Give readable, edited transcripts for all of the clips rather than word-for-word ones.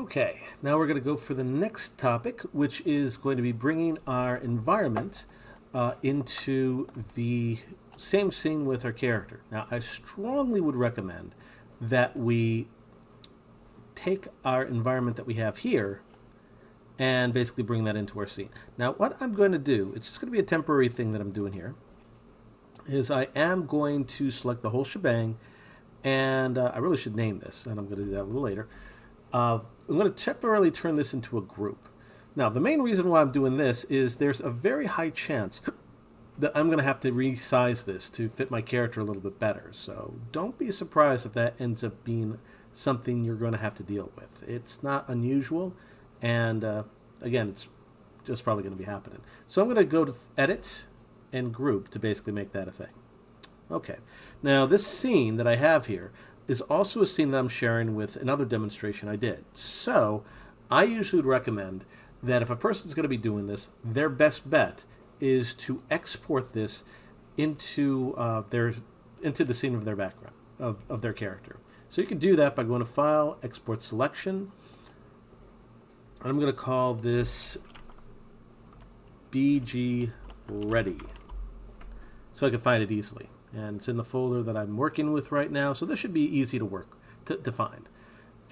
Okay, now we're going to go for the next topic, which is going to be bringing our environment into the same scene with our character. Now, I strongly would recommend that we take our environment that we have here and basically bring that into our scene. Now, what I'm going to do, it's just going to be a temporary thing that I'm doing here, is I am going to select the whole shebang, and I really should name this, and I'm going to do that a little later. I'm going to temporarily turn this into a group. Now, the main reason why I'm doing this is there's a very high chance that I'm going to have to resize this to fit my character a little bit better. So don't be surprised if that ends up being something you're going to have to deal with. It's not unusual, and again, it's just probably going to be happening. So I'm going to go to Edit and Group to basically make that a thing. Okay, now this scene that I have here is also a scene that I'm sharing with another demonstration I did. So I usually would recommend that if a person's going to be doing this, their best bet is to export this into the scene of their background, of their character. So you can do that by going to File, Export Selection. And I'm going to call this BG Ready, so I can find it easily. And it's in the folder that I'm working with right now, so this should be easy to work to find.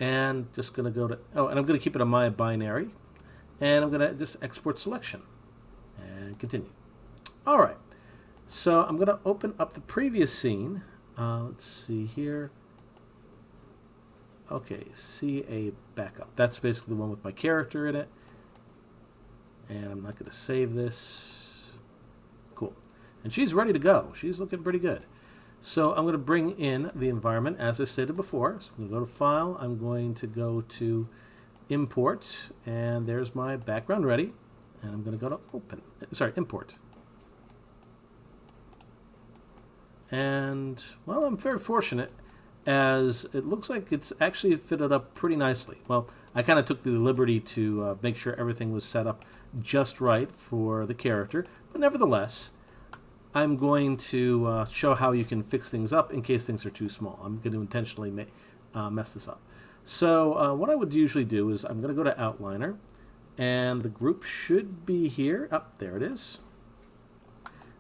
And just going to go to, and I'm going to keep it a my binary, and I'm going to just export selection and continue. All right, so I'm going to open up the previous scene. Let's see here. Okay, CA backup. That's basically the one with my character in it. And I'm not going to save this. Cool. And she's ready to go. She's looking pretty good. So I'm going to bring in the environment as I stated before. So I'm going to go to File. I'm going to go to Import. And there's my background ready. And I'm going to go to Import. And, well, I'm very fortunate, as it looks like it's actually fitted up pretty nicely. Well, I kind of took the liberty to make sure everything was set up just right for the character. But nevertheless, I'm going to show how you can fix things up in case things are too small. I'm going to intentionally mess this up. So what I would usually do is I'm going to go to Outliner, and the group should be here. There it is.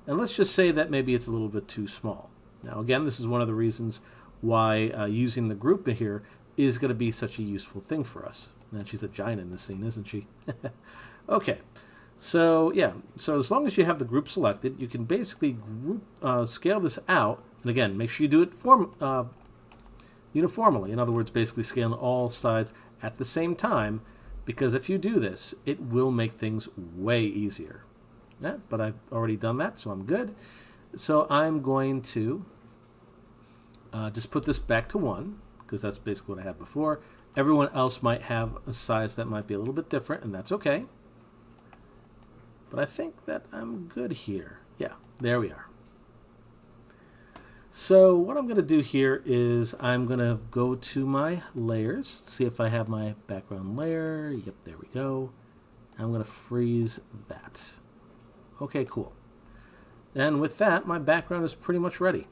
And let's just say that maybe it's a little bit too small. Now, again, this is one of the reasons why using the group here is going to be such a useful thing for us. And she's a giant in this scene, isn't she? Okay. So yeah, so as long as you have the group selected, you can basically scale this out. And again, make sure you do it uniformly. In other words, basically scaling all sides at the same time, because if you do this, it will make things way easier. Yeah, but I've already done that, so I'm good. So I'm going to just put this back to 1, because that's basically what I had before. Everyone else might have a size that might be a little bit different, and that's okay. But I think that I'm good here. Yeah, there we are. So what I'm going to do here is I'm going to go to my layers, see if I have my background layer. Yep, there we go. I'm going to freeze that. Okay, cool. And with that, my background is pretty much ready.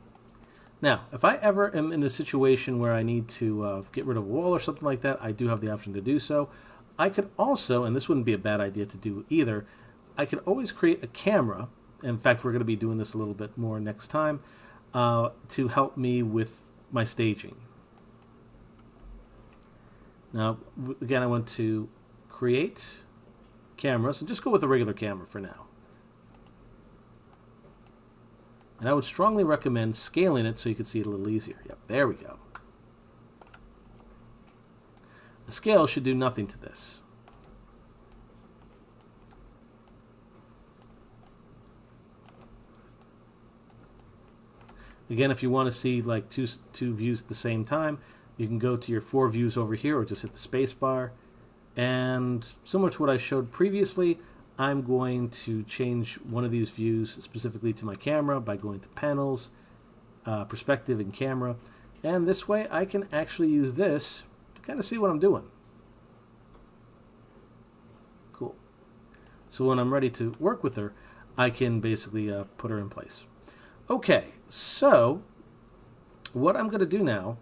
Now, if I ever am in a situation where I need to get rid of a wall or something like that, I do have the option to do so. I could also, and this wouldn't be a bad idea to do either, I could always create a camera. In fact, we're going to be doing this a little bit more next time to help me with my staging. Now, again, I want to create cameras, and just go with a regular camera for now. And I would strongly recommend scaling it so you can see it a little easier. Yep, there we go. The scale should do nothing to this. Again, if you want to see like two views at the same time, you can go to your 4 views over here, or just hit the space bar. And similar to what I showed previously, I'm going to change one of these views specifically to my camera by going to Panels, Perspective, and Camera. And this way I can actually use this to kind of see what I'm doing. Cool. So when I'm ready to work with her, I can basically put her in place. Okay, so what I'm going to do now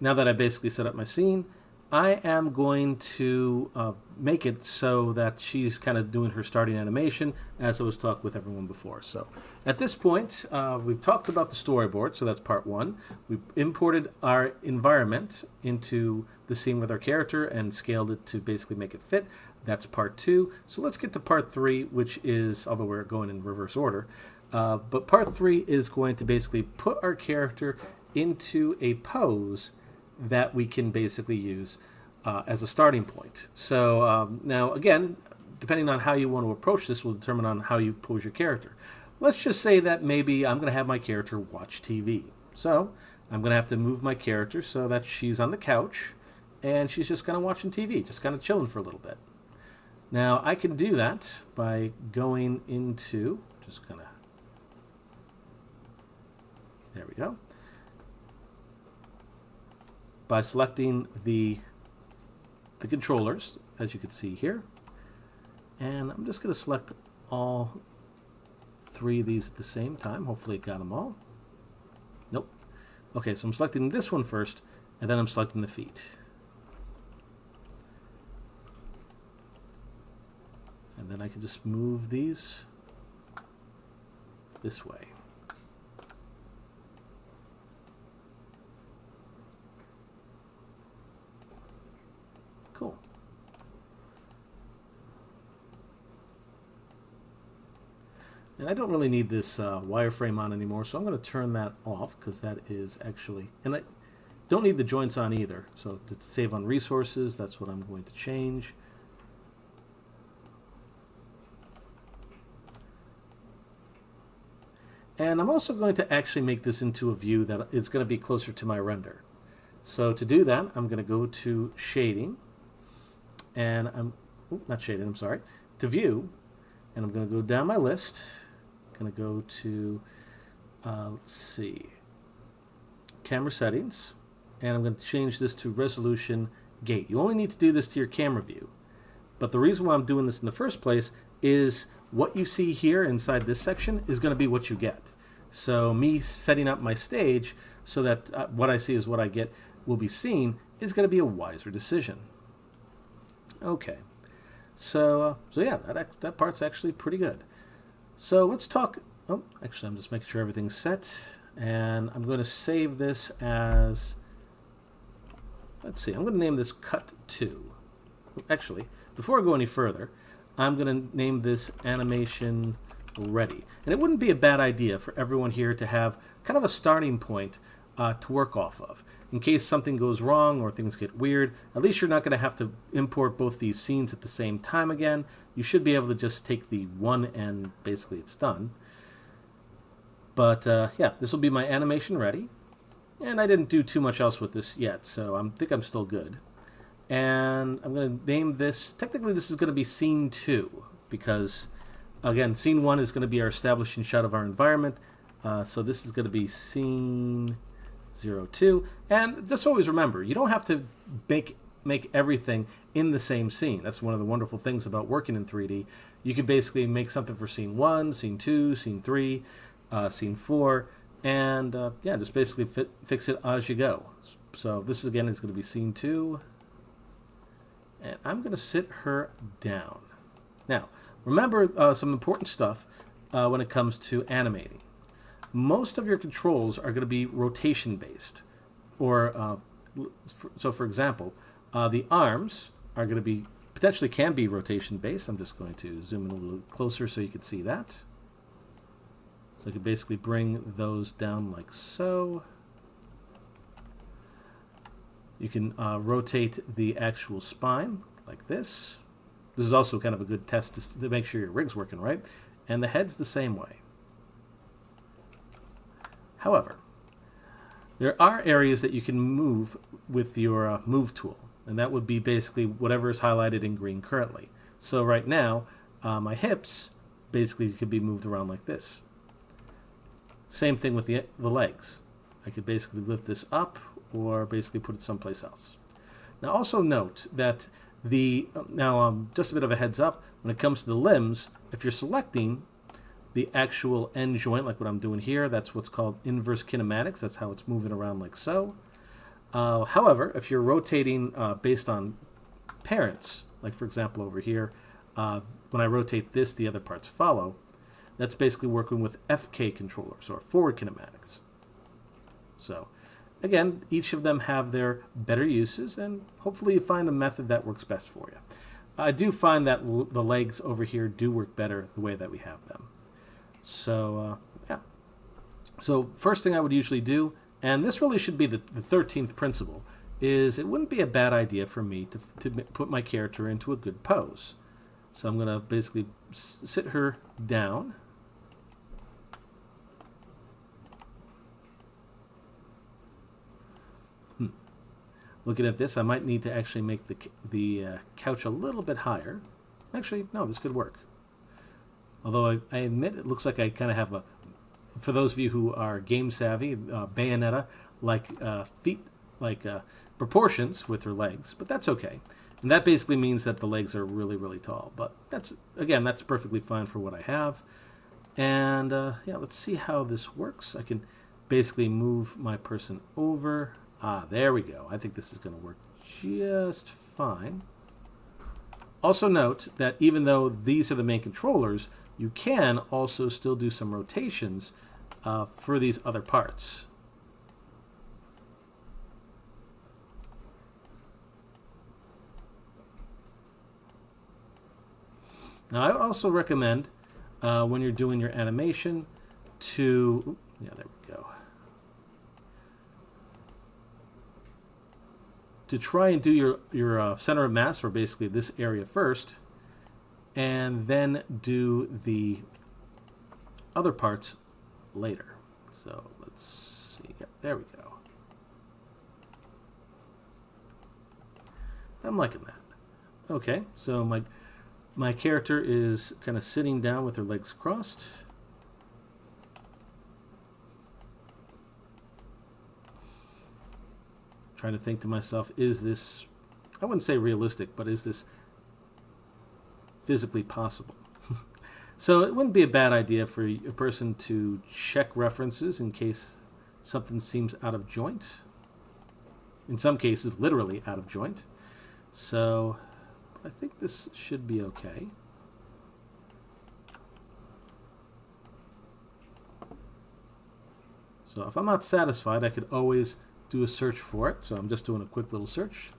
that I basically set up my scene, I am going to make it so that she's kind of doing her starting animation as I was talking with everyone before. So at this point, we've talked about the storyboard, so that's part one. We've imported our environment into the scene with our character and scaled it to basically make it fit. That's part two. So let's get to part three, which is, although we're going in reverse order, but part three is going to basically put our character into a pose that we can basically use as a starting point. So now, again, depending on how you want to approach this will determine on how you pose your character. Let's just say that maybe I'm going to have my character watch TV. So I'm going to have to move my character so that she's on the couch and she's just kind of watching TV, just kind of chilling for a little bit. Now, I can do that by going into, just kind of, there we go, by selecting the controllers, as you can see here. And I'm just going to select all three of these at the same time. Hopefully it got them all. Nope. Okay, so I'm selecting this one first, and then I'm selecting the feet. And then I can just move these this way. Cool. And I don't really need this wireframe on anymore, so I'm going to turn that off because that is actually, and I don't need the joints on either. So to save on resources, that's what I'm going to change. And I'm also going to actually make this into a view that is going to be closer to my render. So to do that, I'm going to go to shading. And I'm not shaded, I'm sorry, to view, and I'm going to go down my list. I'm going to go to, let's see, camera settings, and I'm going to change this to resolution gate. You only need to do this to your camera view, but the reason why I'm doing this in the first place is what you see here inside this section is going to be what you get. So me setting up my stage so that what I see is what I get will be seen is going to be a wiser decision. Okay, so yeah, that part's actually pretty good. So let's talk, oh, actually I'm just making sure everything's set, and I'm going to save this as, let's see, I'm going to name this Cut 2. Actually, before I go any further, I'm going to name this Animation Ready. And it wouldn't be a bad idea for everyone here to have kind of a starting point to work off of. In case something goes wrong or things get weird, at least you're not going to have to import both these scenes at the same time again. You should be able to just take the one and basically it's done. But yeah, this will be my animation ready. And I didn't do too much else with this yet, so I think I'm still good. And I'm going to name this, technically this is going to be Scene 2, because again, Scene 1 is going to be our establishing shot of our environment. So this is going to be Scene 02. And just always remember, you don't have to make everything in the same scene. That's one of the wonderful things about working in 3D. You can basically make something for Scene 1, Scene 2, Scene 3, Scene 4, and yeah, just basically fix it as you go. So this is, again, is going to be Scene 2. And I'm going to sit her down. Now, remember some important stuff when it comes to animating. Most of your controls are going to be rotation based. Or, so for example, the arms are going to be, potentially can be rotation based. I'm just going to zoom in a little closer so you can see that. So I can basically bring those down like so. You can rotate the actual spine like this. This is also kind of a good test to make sure your rig's working right. And the head's the same way. However, there are areas that you can move with your move tool. And that would be basically whatever is highlighted in green currently. So right now, my hips basically could be moved around like this. Same thing with the legs. I could basically lift this up or basically put it someplace else. Now also note that just a bit of a heads up, when it comes to the limbs, if you're selecting the actual end joint, like what I'm doing here, that's what's called inverse kinematics. That's how it's moving around like so. However, if you're rotating based on parents, like for example over here, when I rotate this, the other parts follow. That's basically working with FK controllers or forward kinematics. So again, each of them have their better uses, and hopefully you find a method that works best for you. I do find that the legs over here do work better the way that we have them. So yeah. So first thing I would usually do, and this really should be the 13th principle, is it wouldn't be a bad idea for me to put my character into a good pose. So I'm going to basically sit her down. Looking at this, I might need to actually make the couch a little bit higher. Actually, no, this could work. Although I admit it looks like I kind of have a, for those of you who are game savvy, Bayonetta-like feet, like proportions with her legs, but that's okay. And that basically means that the legs are really, really tall. But that's, again, that's perfectly fine for what I have. And yeah, let's see how this works. I can basically move my person over. Ah, there we go. I think this is going to work just fine. Also note that even though these are the main controllers, you can also still do some rotations for these other parts. Now, I would also recommend when you're doing your animation to, yeah, there we go, to try and do your center of mass, or basically this area first, and then do the other parts later. So let's see. Yep, there we go. I'm liking that. Okay, so my character is kind of sitting down with her legs crossed. Trying to think to myself, is this, I wouldn't say realistic, but is this physically possible? So it wouldn't be a bad idea for a person to check references in case something seems out of joint. In some cases, literally out of joint. So I think this should be okay. So if I'm not satisfied, I could always do a search for it. So I'm just doing a quick little search.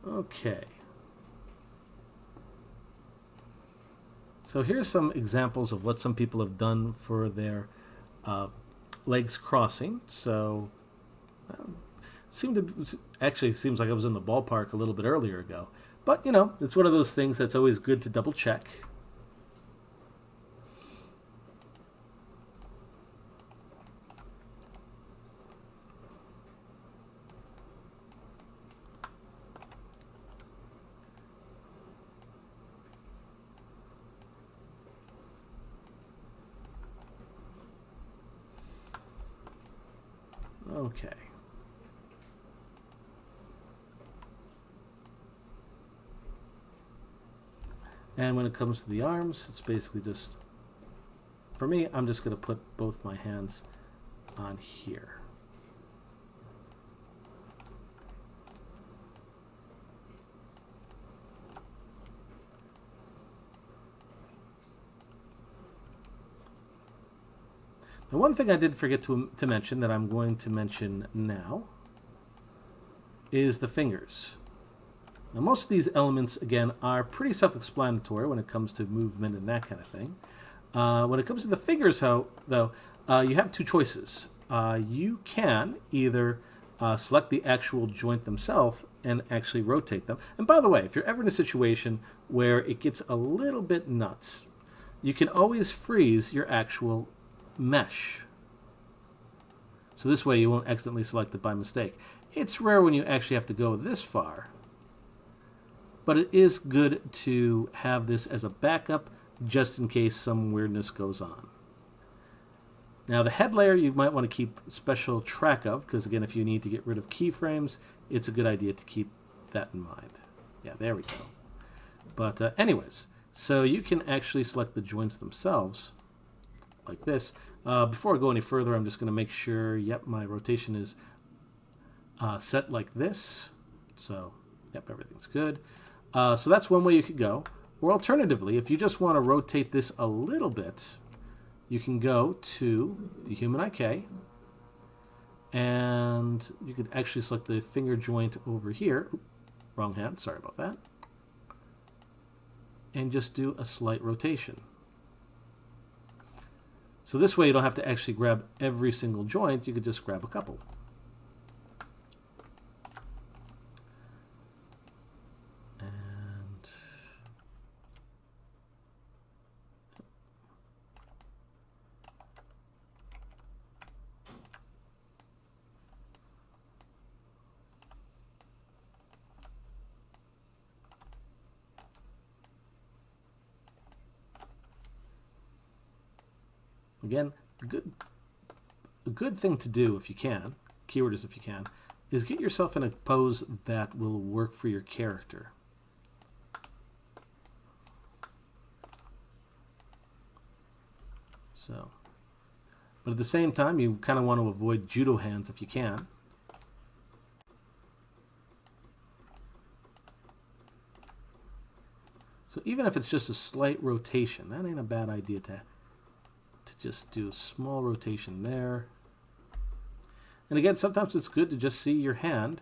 Okay. So here's some examples of what some people have done for their legs crossing. So actually seems like I was in the ballpark a little bit earlier ago. But, you know, it's one of those things that's always good to double check. Okay. And when it comes to the arms, it's basically just, for me, I'm just going to put both my hands on here. Now, one thing I did forget to mention that I'm going to mention now is the fingers. Now, most of these elements, again, are pretty self-explanatory when it comes to movement and that kind of thing. When it comes to the fingers, though, you have two choices. You can either select the actual joint themselves and actually rotate them. And by the way, if you're ever in a situation where it gets a little bit nuts, you can always freeze your actual mesh. So this way you won't accidentally select it by mistake. It's rare when you actually have to go this far, but it is good to have this as a backup just in case some weirdness goes on. Now the head layer you might want to keep special track of, because again, if you need to get rid of keyframes, it's a good idea to keep that in mind. Yeah, there we go. But anyways, so you can actually select the joints themselves like this. Before I go any further, I'm just going to make sure, yep, my rotation is set like this. So, yep, everything's good. So that's one way you could go. Or alternatively, if you just want to rotate this a little bit, you can go to the HumanIK, and you could actually select the finger joint over here. Oop, wrong hand, sorry about that. And just do a slight rotation. So this way you don't have to actually grab every single joint, you could just grab a couple. And again, a good thing to do if you can, keyword is if you can, is get yourself in a pose that will work for your character. So, but at the same time, you kind of want to avoid judo hands if you can. So even if it's just a slight rotation, that ain't a bad idea to just do a small rotation there. And again, sometimes it's good to just see your hand.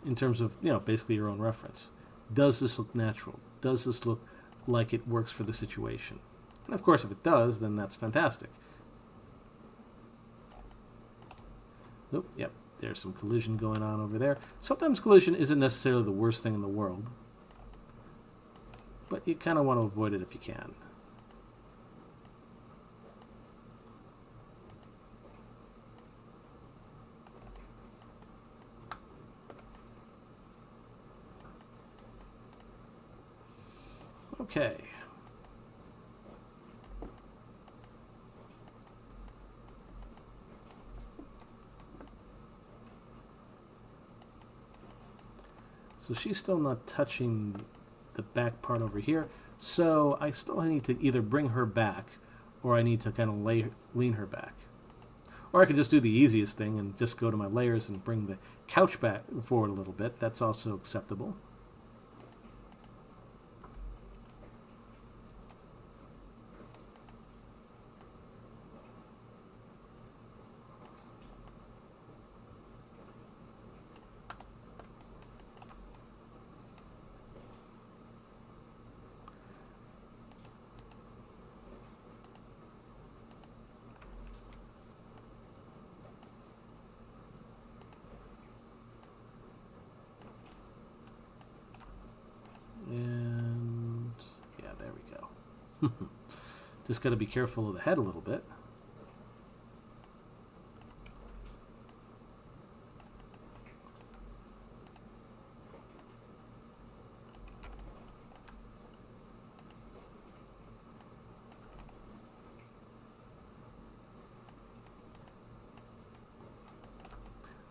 In terms of, basically your own reference. Does this look natural? Does this look like it works for the situation? And of course, if it does, then that's fantastic. Oh, yep, there's some collision going on over there. Sometimes collision isn't necessarily the worst thing in the world, but you kind of want to avoid it if you can. Okay. So she's still not touching the back part over here. So I still need to either bring her back or I need to kind of lean her back. Or I could just do the easiest thing and just go to my layers and bring the couch back forward a little bit. That's also acceptable. And yeah, there we go. Just got to be careful of the head a little bit.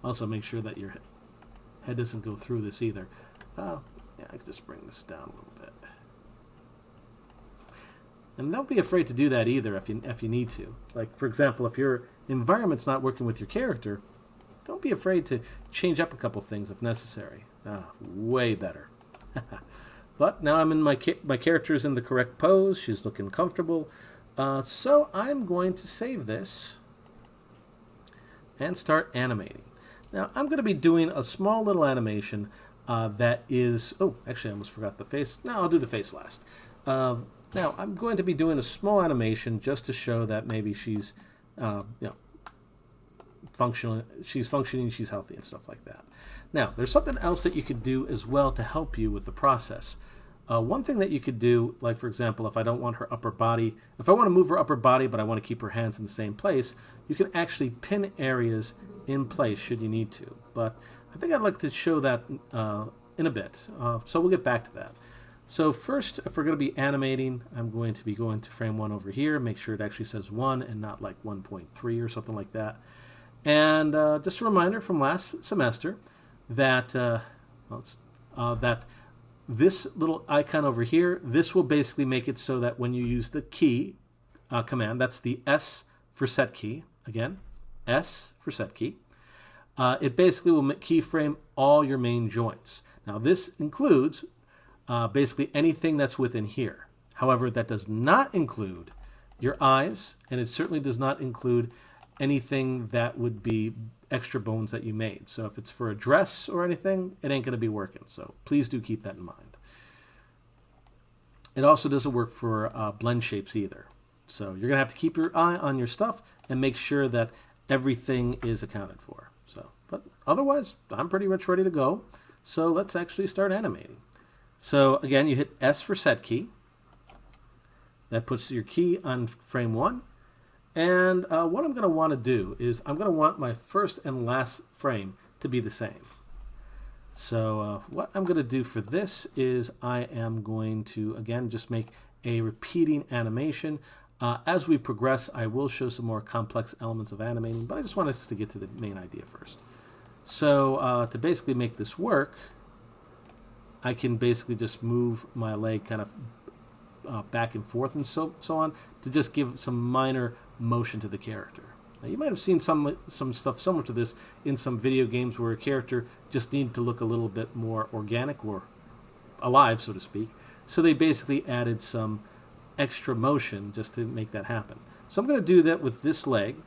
Also make sure that your head doesn't go through this either. Yeah, I could just bring this down a little bit. And don't be afraid to do that either if you need to. Like, for example, if your environment's not working with your character, don't be afraid to change up a couple things if necessary. Way better. But now I'm in my character's in the correct pose. She's looking comfortable. So I'm going to save this and start animating. Now I'm going to be doing a small little animation that is... Oh, actually I almost forgot the face. No, I'll do the face last. Now I'm going to be doing a small animation just to show that maybe she's, functioning, she's healthy and stuff like that. Now, there's something else that you could do as well to help you with the process. One thing that you could do, like for example, if I don't want her upper body, if I want to move her upper body but I want to keep her hands in the same place, you can actually pin areas in place should you need to. But I think I'd like to show that in a bit, so we'll get back to that. So first, if we're going to be animating, I'm going to be going to frame 1 over here, make sure it actually says 1 and not like 1.3 or something like that. And just a reminder from last semester that that this little icon over here, this will basically make it so that when you use the key command, that's the S for set key, again, S for set key, it basically will keyframe all your main joints. Now this includes basically anything that's within here. However, that does not include your eyes, and it certainly does not include anything that would be extra bones that you made. So if it's for a dress or anything, it ain't going to be working. So please do keep that in mind. It also doesn't work for Blenshapes either. So you're going to have to keep your eye on your stuff and make sure that everything is accounted for. So, but otherwise, I'm pretty much ready to go. So let's actually start animating. So again, you hit S for set key. That puts your key on frame 1. And what I'm going to want to do is I'm going to want my first and last frame to be the same. So what I'm going to do for this is I am going to, again, just make a repeating animation. As we progress, I will show some more complex elements of animating, but I just want us to get to the main idea first. So to basically make this work, I can basically just move my leg kind of back and forth and so on to just give some minor motion to the character. Now, you might have seen some stuff similar to this in some video games where a character just needed to look a little bit more organic or alive, so to speak. So they basically added some extra motion just to make that happen. So I'm going to do that with this leg.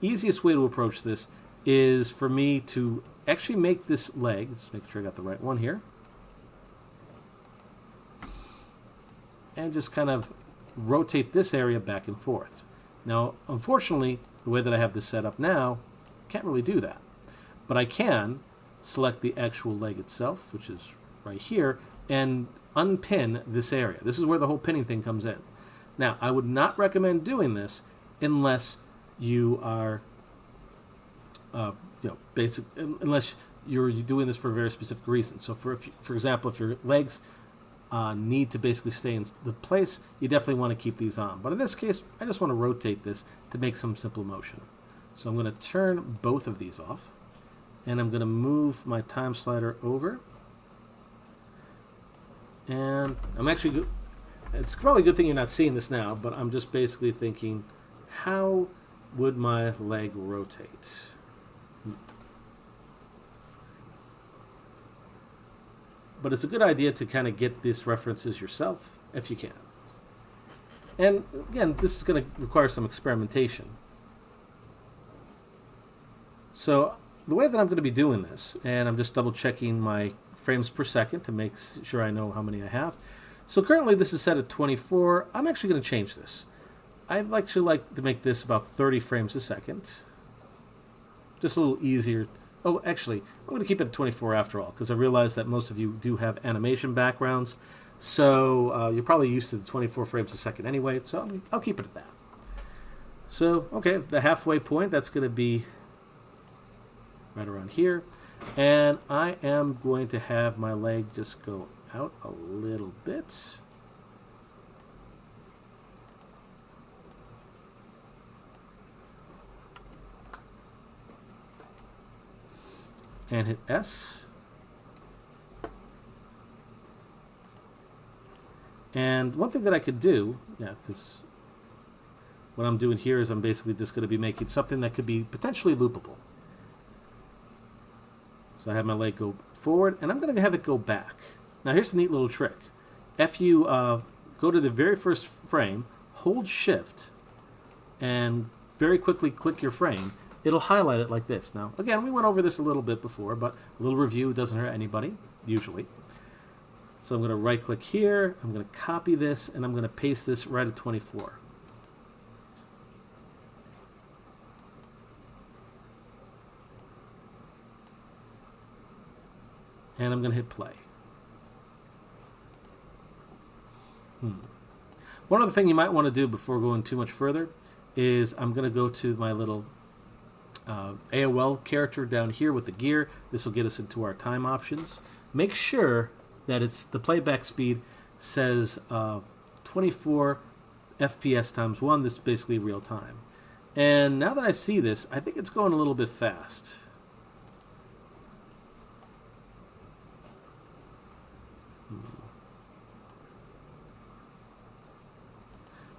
Easiest way to approach this is for me to actually make this leg, just make sure I got the right one here, and just kind of rotate this area back and forth. Now, unfortunately, the way that I have this set up now, I can't really do that. But I can select the actual leg itself, which is right here, and unpin this area. This is where the whole pinning thing comes in. Now, I would not recommend doing this unless you are, unless you're doing this for a very specific reason. So, for example, if your legs need to basically stay in the place, you definitely want to keep these on. But in this case, I just want to rotate this to make some simple motion. So I'm going to turn both of these off, and I'm going to move my time slider over. And I'm actually, it's probably a good thing you're not seeing this now, but I'm just basically thinking, how would my leg rotate? But it's a good idea to kind of get these references yourself, if you can. And again, this is going to require some experimentation. So the way that I'm going to be doing this, and I'm just double checking my frames per second to make sure I know how many I have. So currently this is set at 24. I'm actually going to change this. I'd actually like to make this about 30 frames a second. Just a little easier. Oh, actually, I'm going to keep it at 24 after all, because I realize that most of you do have animation backgrounds. So you're probably used to the 24 frames a second anyway, so I'll keep it at that. So, okay, the halfway point, that's going to be right around here. And I am going to have my leg just go out a little bit. And hit S. And one thing that I could do, because what I'm doing here is I'm basically just going to be making something that could be potentially loopable. So I have my leg go forward, and I'm going to have it go back. Now here's a neat little trick. If you go to the very first frame, hold Shift, and very quickly click your frame, it'll highlight it like this. Now, again, we went over this a little bit before, but a little review doesn't hurt anybody, usually. So I'm going to right-click here, I'm going to copy this, and I'm going to paste this right at 24. And I'm going to hit play. One other thing you might want to do before going too much further is I'm going to go to my little AOL character down here with the gear. This will get us into our time options. Make sure that it's the playback speed says 24 FPS times 1. This is basically real time. And now that I see this, I think it's going a little bit fast.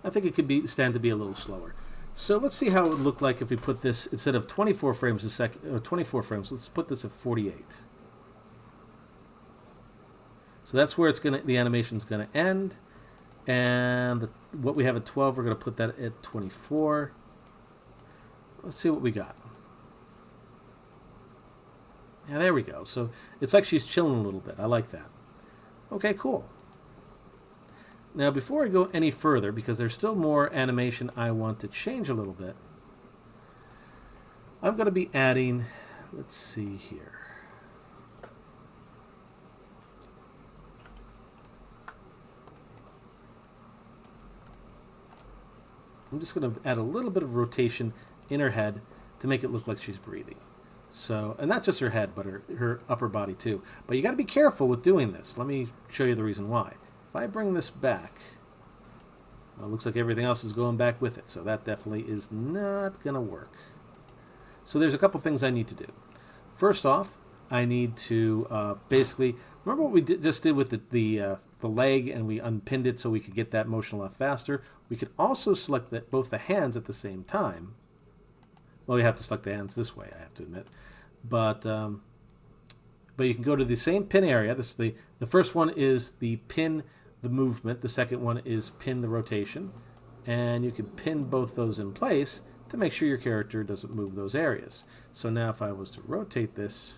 I think it could stand to be a little slower. So let's see how it would look like if we put this, instead of 24 frames a second, 24 frames, let's put this at 48. So that's where the animation's gonna end. And what we have at 12, we're gonna put that at 24. Let's see what we got. Yeah, there we go. So it's like she's chilling a little bit. I like that. Okay, cool. Now, before I go any further, because there's still more animation I want to change a little bit, I'm going to be adding, let's see here. I'm just going to add a little bit of rotation in her head to make it look like she's breathing. So, and not just her head, but her upper body too. But you got to be careful with doing this. Let me show you the reason why. If I bring this back, well, it looks like everything else is going back with it. So that definitely is not going to work. So there's a couple things I need to do. First off, I need to basically, remember what we just did with the leg, and we unpinned it so we could get that motion a lot faster. We could also select both the hands at the same time. Well, you have to select the hands this way, I have to admit. But you can go to the same pin area. The first one is the pin the movement. The second one is pin the rotation. And you can pin both those in place to make sure your character doesn't move those areas. So now if I was to rotate this,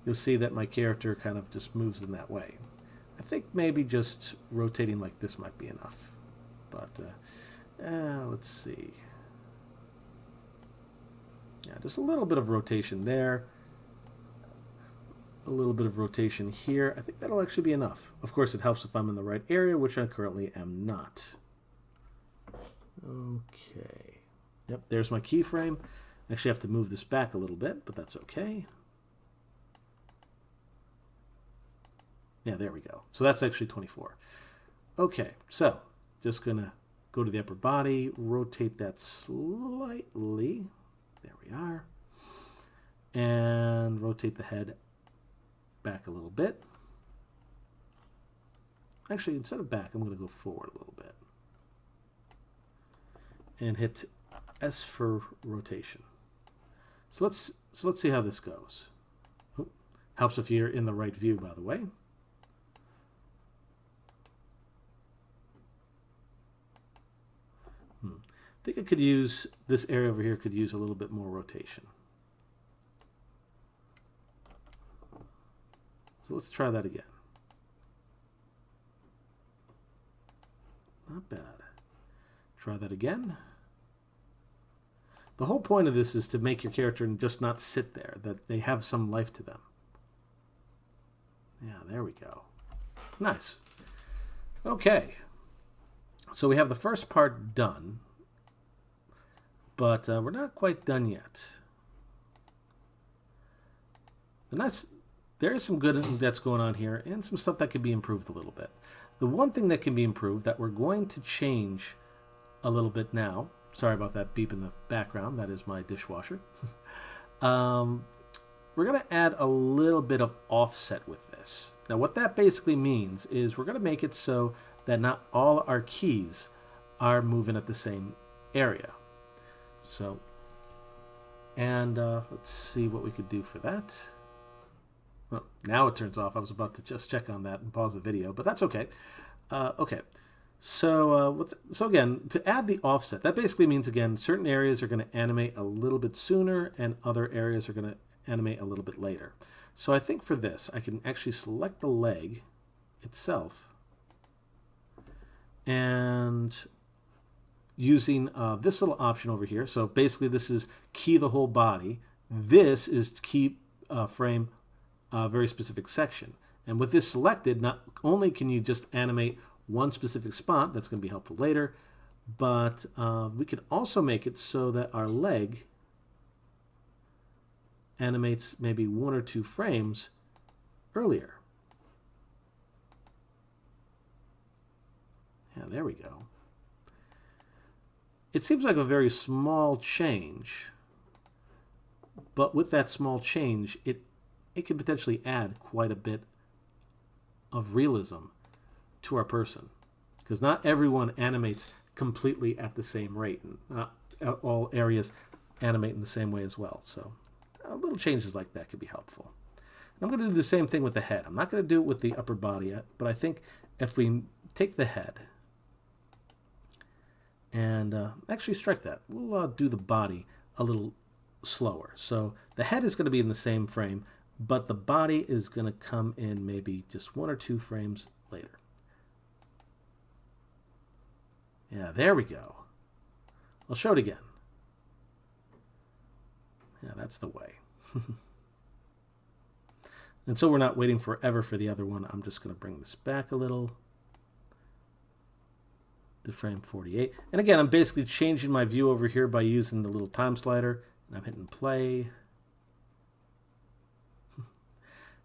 you'll see that my character kind of just moves in that way. I think maybe just rotating like this might be enough. But let's see. Yeah, just a little bit of rotation there. A little bit of rotation here. I think that'll actually be enough. Of course, it helps if I'm in the right area, which I currently am not. Okay. Yep, there's my keyframe. I actually have to move this back a little bit, but that's okay. Yeah, there we go. So that's actually 24. Okay, so just going to go to the upper body, rotate that slightly. There we are. And rotate the head back a little bit. Actually, instead of back, I'm going to go forward a little bit. And hit S for rotation. So let's see how this goes. Helps if you're in the right view, by the way. I think I could use, this area over here could use a little bit more rotation. So let's try that again. Not bad. Try that again. The whole point of this is to make your character just not sit there, that they have some life to them. Yeah, there we go. Nice. Okay. So we have the first part done, but we're not quite done yet. There is some good that's going on here and some stuff that could be improved a little bit. The one thing that can be improved that we're going to change a little bit now, sorry about that beep in the background, that is my dishwasher. We're going to add a little bit of offset with this. Now what that basically means is we're going to make it so that not all our keys are moving at the same area. So, and let's see what we could do for that. Well, now it turns off. I was about to just check on that and pause the video, but that's okay. Okay, so so again, to add the offset, that basically means, again, certain areas are going to animate a little bit sooner and other areas are going to animate a little bit later. So I think for this, I can actually select the leg itself and using this little option over here. So basically this is key the whole body. This is key frame a very specific section. And with this selected, not only can you just animate one specific spot, that's going to be helpful later, but we could also make it so that our leg animates maybe 1 or 2 frames earlier. Yeah, there we go. It seems like a very small change, but with that small change, it can potentially add quite a bit of realism to our person, because not everyone animates completely at the same rate, and not all areas animate in the same way as well. So little changes like that could be helpful. And I'm going to do the same thing with the head. I'm not going to do it with the upper body yet, but I think if we take the head and actually strike that, we'll do the body a little slower. So the head is going to be in the same frame, but the body is going to come in maybe just 1 or 2 frames later. Yeah, there we go. I'll show it again. Yeah, that's the way. And so we're not waiting forever for the other one. I'm just going to bring this back a little to frame 48. And again, I'm basically changing my view over here by using the little time slider. And I'm hitting play.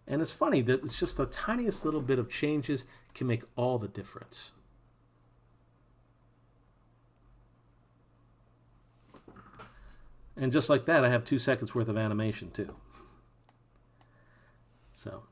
And it's funny that it's just the tiniest little bit of changes can make all the difference. And just like that, I have 2 seconds worth of animation too. So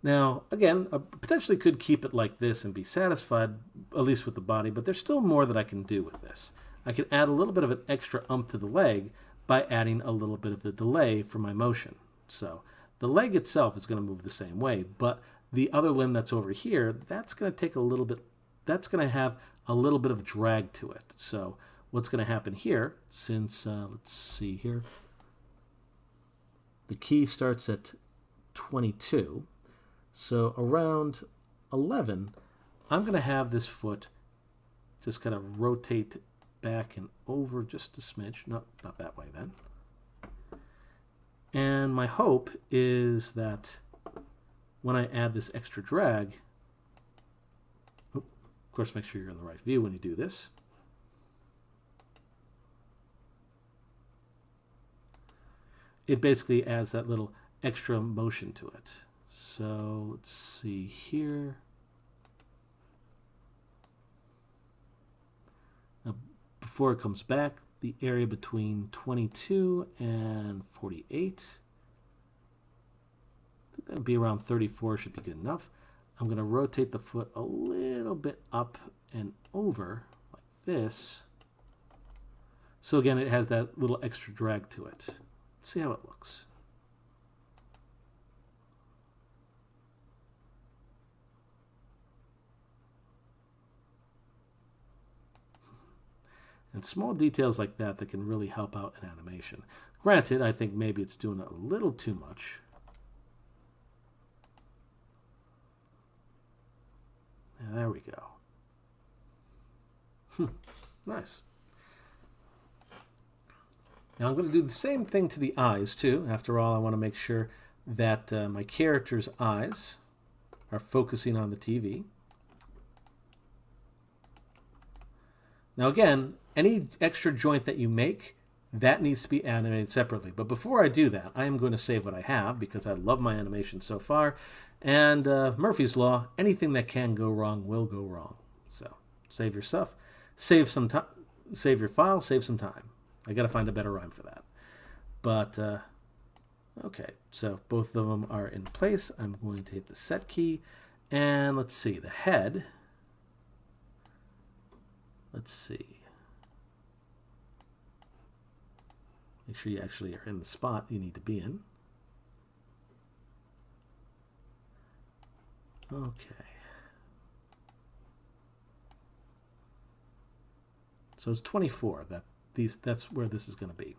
now, again, I potentially could keep it like this and be satisfied, at least with the body, but there's still more that I can do with this. I can add a little bit of an extra ump to the leg by adding a little bit of the delay for my motion. So the leg itself is going to move the same way, but the other limb that's over here, that's going to take a little bit, that's going to have a little bit of drag to it. So what's going to happen here, since, let's see here, the key starts at 22, so around 11, I'm going to have this foot just kind of rotate back and over just a smidge. No, not that way then. And my hope is that when I add this extra drag, of course, make sure you're in the right view when you do this. It basically adds that little extra motion to it. So let's see here. Now, before it comes back, the area between 22 and 48, I think that would be around 34, should be good enough. I'm going to rotate the foot a little bit up and over like this. So again, it has that little extra drag to it. Let's see how it looks. And small details like that that can really help out an animation. Granted, I think maybe it's doing a little too much. Yeah, there we go. Nice. Now I'm going to do the same thing to the eyes too. After all, I want to make sure that my character's eyes are focusing on the TV. Now again, any extra joint that you make, that needs to be animated separately. But before I do that, I am going to save what I have because I love my animation so far. And Murphy's Law, anything that can go wrong will go wrong. So save your stuff, save some time, save your file, save some time. I got to find a better rhyme for that. But, okay, so both of them are in place. I'm going to hit the set key. And let's see, the head. Let's see. Make sure you actually are in the spot you need to be in. Okay. So it's 24. That's where this is going to be.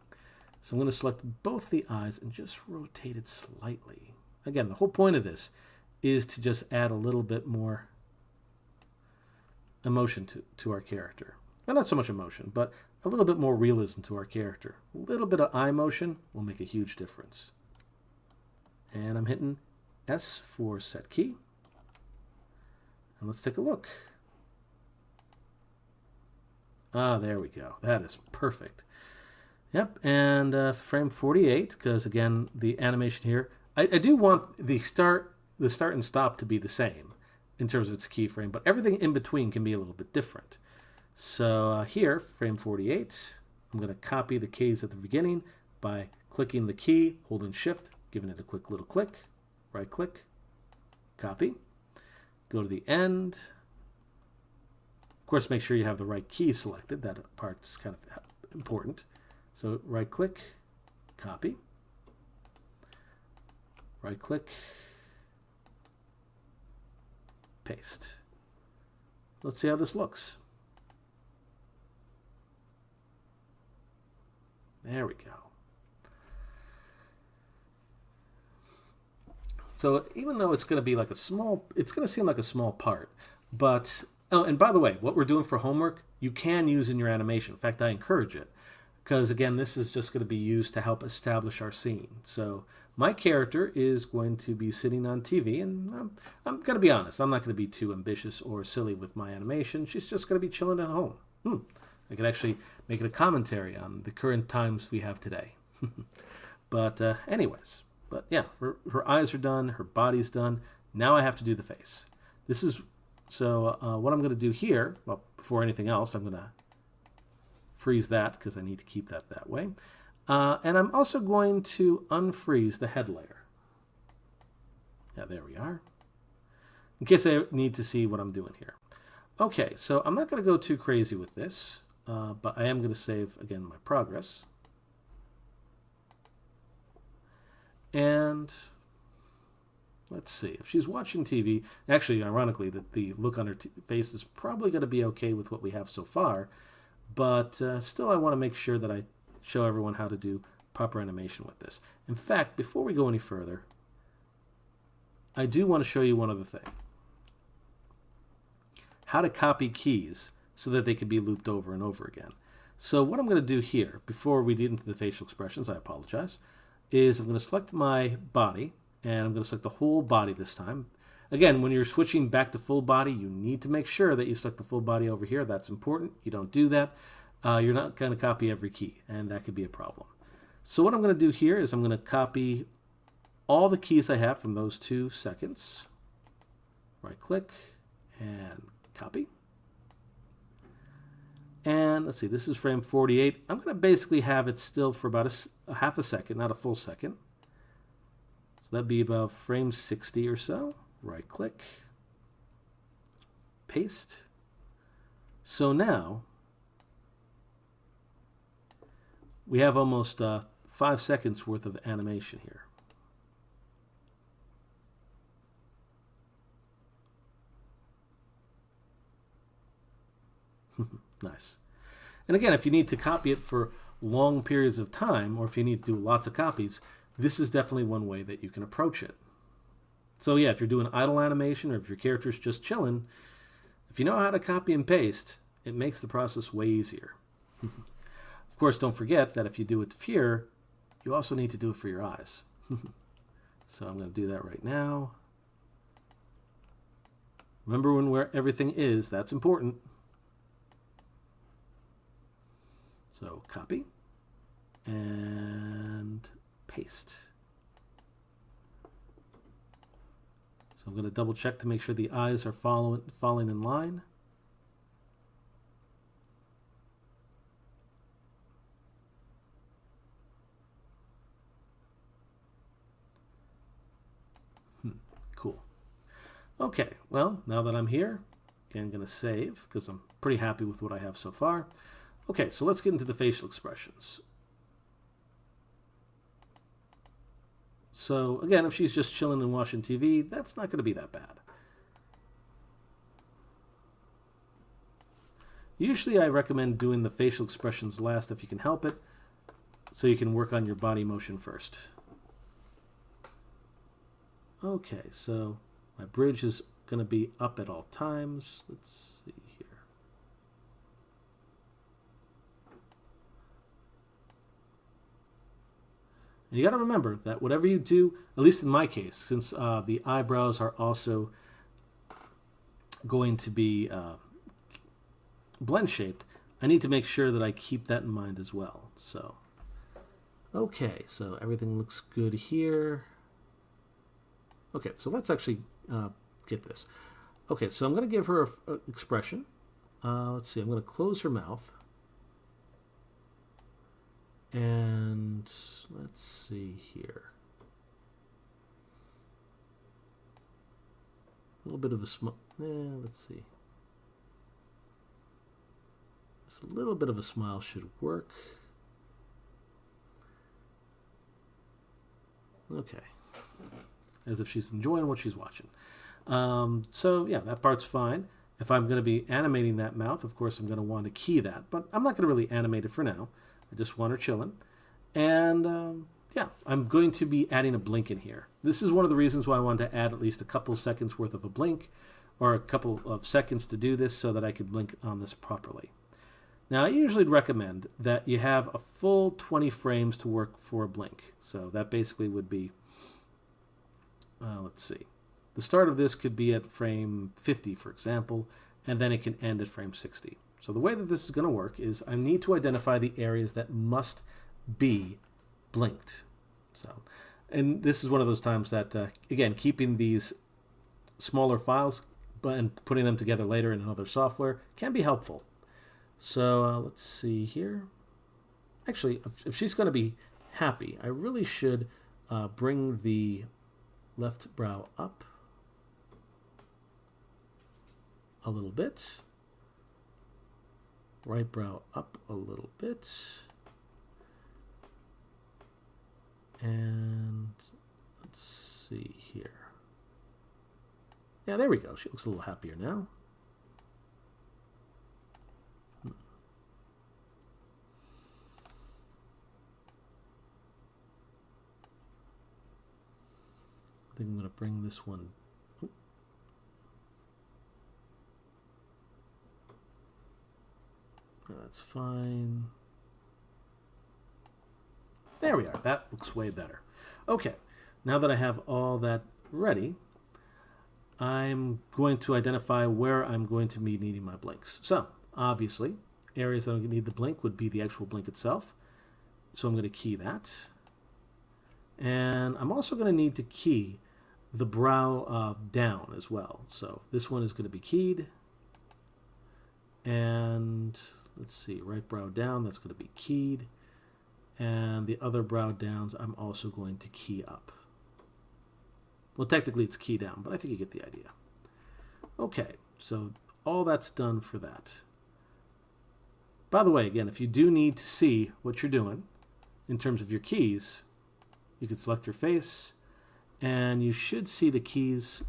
So I'm going to select both the eyes and just rotate it slightly. Again, the whole point of this is to just add a little bit more emotion to our character. Well, not so much emotion, but a little bit more realism to our character. A little bit of eye motion will make a huge difference. And I'm hitting S for set key. And let's take a look. Ah, there we go. That is perfect. Yep, and frame 48, because again, the animation here, I do want the start and stop to be the same in terms of its keyframe, but everything in between can be a little bit different. So here, frame 48, I'm going to copy the keys at the beginning by clicking the key, holding shift, giving it a quick little click, right click, copy. go to the end. Of course, make sure you have the right key selected. That part's kind of important. So right click, copy. Right click, paste. Let's see how this looks. There we go. So even though it's going to be like it's going to seem like a small part, but, oh, and by the way, what we're doing for homework, you can use in your animation. In fact, I encourage it, because again, this is just going to be used to help establish our scene. So my character is going to be sitting on TV, and I'm going to be honest, I'm not going to be too ambitious or silly with my animation. She's just going to be chilling at home. I could actually make it a commentary on the current times we have today. But anyways, but yeah, her eyes are done, her body's done. Now I have to do the face. This is, so what I'm going to do here, well, before anything else, I'm going to freeze that because I need to keep that way. And I'm also going to unfreeze the head layer. Yeah, there we are. In case I need to see what I'm doing here. Okay, so I'm not going to go too crazy with this, but I am going to save, again, my progress. And let's see, if she's watching TV, actually, ironically, the look on her face is probably going to be okay with what we have so far, but still I want to make sure that I show everyone how to do proper animation with this. In fact, before we go any further, I do want to show you one other thing. How to copy keys so that they can be looped over and over again. So what I'm going to do here, before we get into the facial expressions, I apologize, is I'm going to select my body, and I'm going to select the whole body this time. Again, when you're switching back to full body, you need to make sure that you select the full body over here. That's important. You don't do that, you're not going to copy every key, and that could be a problem. So what I'm going to do here is I'm going to copy all the keys I have from those 2 seconds. Right click and copy. And let's see, this is frame 48. I'm going to basically have it still for about a half a second, not a full second. So that'd be about frame 60 or so. Right click, paste. So now we have almost 5 seconds worth of animation here. Nice. And again, if you need to copy it for long periods of time, or if you need to do lots of copies, this is definitely one way that you can approach it. So yeah, if you're doing idle animation, or if your character's just chilling, if you know how to copy and paste, it makes the process way easier. Of course, don't forget that if you do it here, you also need to do it for your eyes. So I'm going to do that right now. Remember where everything is, that's important. So copy and paste. So I'm going to double check to make sure the eyes are falling in line. Cool. Okay, well, now that I'm here, again, I'm going to save because I'm pretty happy with what I have so far. Okay, so let's get into the facial expressions. So again, if she's just chilling and watching TV, that's not going to be that bad. Usually I recommend doing the facial expressions last if you can help it, so you can work on your body motion first. Okay, so my bridge is going to be up at all times. Let's see here. And you got to remember that whatever you do, at least in my case, since the eyebrows are also going to be blend shaped, I need to make sure that I keep that in mind as well. So, okay, so everything looks good here. Okay, so let's actually get this. Okay, so I'm going to give her an expression. Let's see, I'm going to close her mouth. And let's see here. little bit of a smile. Let's see. Just a little bit of a smile should work. Okay. As if she's enjoying what she's watching. So yeah, that part's fine. If I'm going to be animating that mouth, of course I'm going to want to key that, but I'm not going to really animate it for now. I just want her chilling. And yeah, I'm going to be adding a blink in here. This is one of the reasons why I wanted to add at least a couple seconds worth of a blink, or a couple of seconds to do this so that I could blink on this properly. Now I usually recommend that you have a full 20 frames to work for a blink. So that basically would be, let's see. The start of this could be at frame 50, for example, and then it can end at frame 60. So the way that this is going to work is I need to identify the areas that must be blinked. So, and this is one of those times that, again, keeping these smaller files and putting them together later in another software can be helpful. So let's see here. Actually, if she's going to be happy, I really should bring the left brow up a little bit, right brow up a little bit, and let's see here. Yeah, there we go. She looks a little happier now. I think I'm going to bring this one. That's fine. There we are. That looks way better. Okay, now that I have all that ready, I'm going to identify where I'm going to be needing my blinks. So, obviously, areas that I need the blink would be the actual blink itself. So I'm going to key that. And I'm also going to need to key the brow down as well. So this one is going to be keyed. And let's see, right brow down, that's going to be keyed. And the other brow downs, I'm also going to key up. Well, technically it's key down, but I think you get the idea. Okay, so all that's done for that. By the way, again, if you do need to see what you're doing in terms of your keys, you can select your face, and you should see the keys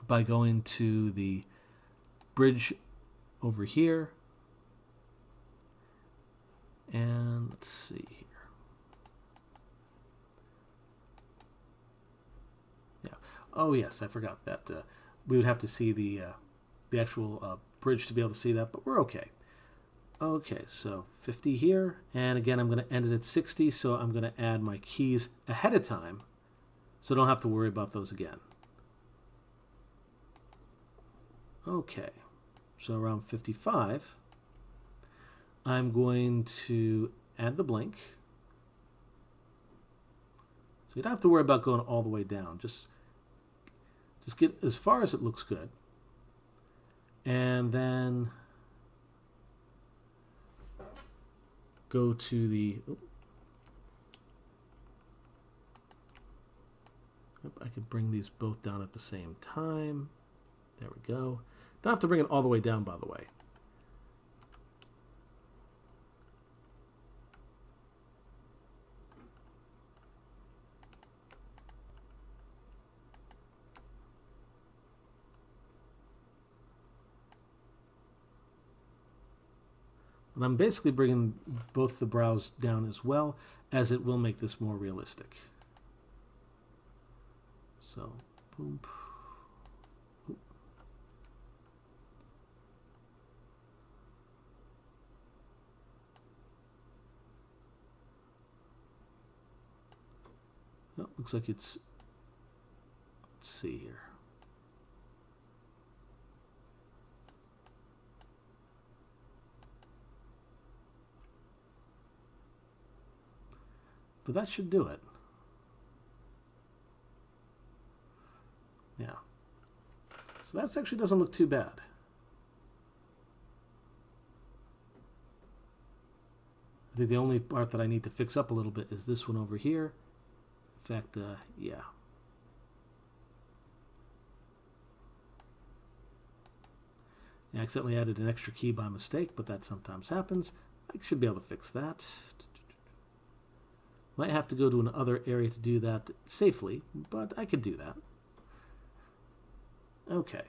by going to the bridge over here. And let's see here. Yeah. Oh yes, I forgot that we would have to see the actual bridge to be able to see that, but we're okay. Okay, so 50 here, and again I'm going to end it at 60, so I'm going to add my keys ahead of time, so I don't have to worry about those again. Okay, so around 55, I'm going to add the blink. So you don't have to worry about going all the way down. Just get as far as it looks good. And then go to the... I could bring these both down at the same time. There we go. Don't have to bring it all the way down, by the way. And I'm basically bringing both the brows down as well, as it will make this more realistic. So, boom. Oh, looks like it's, let's see here. But that should do it. Yeah. So that actually doesn't look too bad. I think the only part that I need to fix up a little bit is this one over here. In fact, yeah. I accidentally added an extra key by mistake, but that sometimes happens. I should be able to fix that. Might have to go to another area to do that safely, but I could do that. Okay.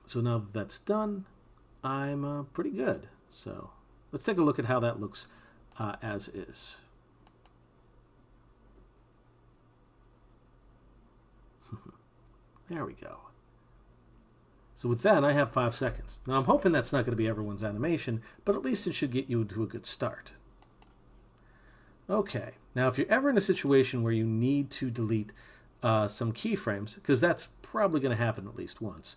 So now that that's done, I'm pretty good. So let's take a look at how that looks as is. There we go. So with that, I have 5 seconds. Now I'm hoping that's not going to be everyone's animation, but at least it should get you to a good start. Okay, now if you're ever in a situation where you need to delete some keyframes, because that's probably going to happen at least once,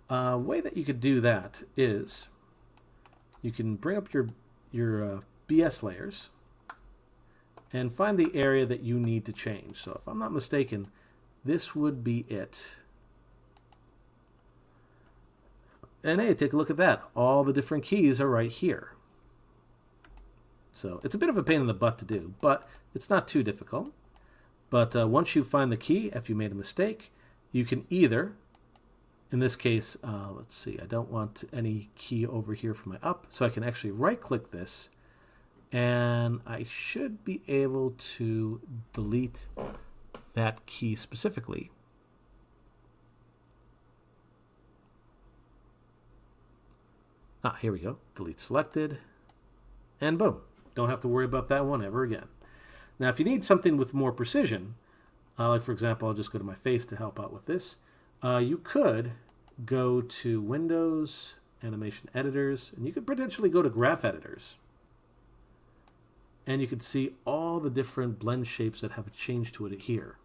a way that you could do that is you can bring up your BS layers and find the area that you need to change. So if I'm not mistaken, this would be it. And hey, take a look at that. All the different keys are right here. So it's a bit of a pain in the butt to do, but it's not too difficult. But once you find the key, if you made a mistake, you can either, in this case, let's see, I don't want any key over here for my up, so I can actually right-click this, and I should be able to delete that key specifically. Here we go. Delete selected. And boom. Don't have to worry about that one ever again. Now, if you need something with more precision, like for example, I'll just go to my face to help out with this. You could go to Windows, Animation Editors, and you could potentially go to Graph Editors. And you could see all the different blend shapes that have a change to it here,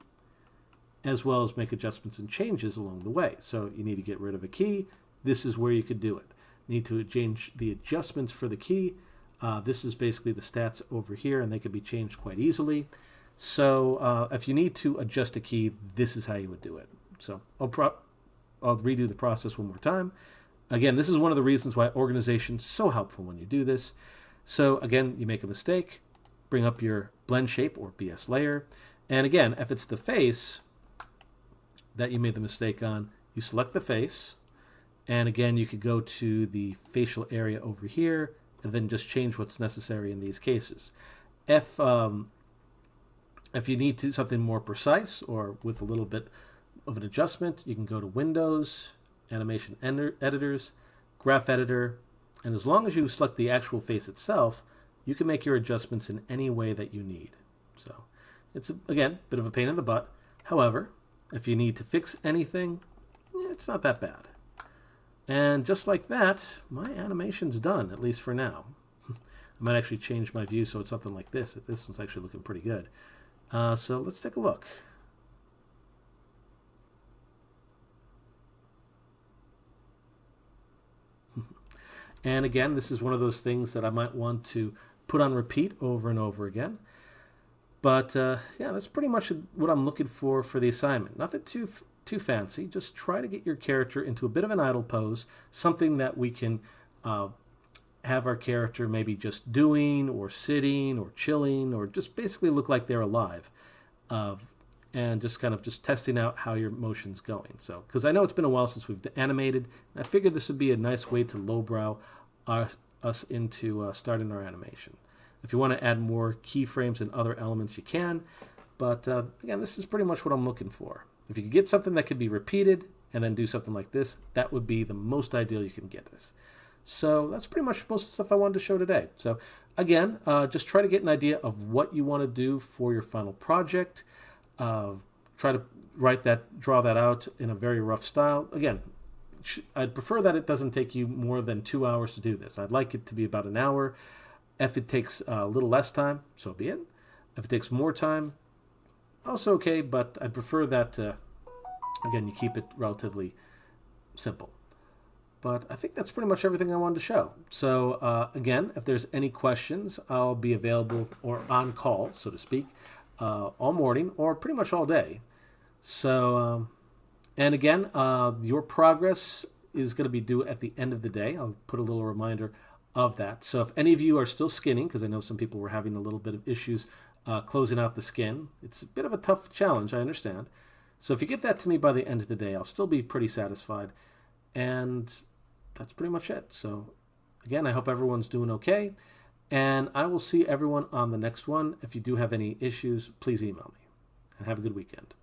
as well as make adjustments and changes along the way. So you need to get rid of a key. This is where you could do it. Need to change the adjustments for the key. This is basically the stats over here, and they can be changed quite easily. So if you need to adjust a key, this is how you would do it. So I'll redo the process one more time. Again, this is one of the reasons why organization is so helpful when you do this. So again, you make a mistake, bring up your blend shape or BS layer. And again, if it's the face that you made the mistake on, you select the face. And again, you could go to the facial area over here and then just change what's necessary in these cases. If you need to something more precise or with a little bit of an adjustment, you can go to Windows, Animation Editors, Graph Editor, and as long as you select the actual face itself, you can make your adjustments in any way that you need. So it's, again, a bit of a pain in the butt. However, if you need to fix anything, it's not that bad. And just like that, my animation's done, at least for now. I might actually change my view so it's something like this. This one's actually looking pretty good. So let's take a look. And again, this is one of those things that I might want to put on repeat over and over again. But yeah, that's pretty much what I'm looking for the assignment. Nothing too fancy. Just try to get your character into a bit of an idle pose, something that we can have our character maybe just doing or sitting or chilling or just basically look like they're alive, and just kind of just testing out how your motion's going. So, because I know it's been a while since we've animated, I figured this would be a nice way to lowbrow us into starting our animation. If you want to add more keyframes and other elements, you can. But again, this is pretty much what I'm looking for. If you could get something that could be repeated and then do something like this, that would be the most ideal you can get this. So that's pretty much most of the stuff I wanted to show today. So again, just try to get an idea of what you want to do for your final project. Try to draw that out in a very rough style. Again, I'd prefer that it doesn't take you more than 2 hours to do this. I'd like it to be about an hour. If it takes a little less time, so be it. If it takes more time, also okay, but I'd prefer that, again, you keep it relatively simple. But I think that's pretty much everything I wanted to show. So again, if there's any questions, I'll be available or on call, so to speak, all morning or pretty much all day. So, and again, your progress is going to be due at the end of the day. I'll put a little reminder of that. So if any of you are still skinning, because I know some people were having a little bit of issues closing out the skin, it's a bit of a tough challenge, I understand. So if you get that to me by the end of the day, I'll still be pretty satisfied. And that's pretty much it. So again, I hope everyone's doing okay. And I will see everyone on the next one. If you do have any issues, please email me. And have a good weekend.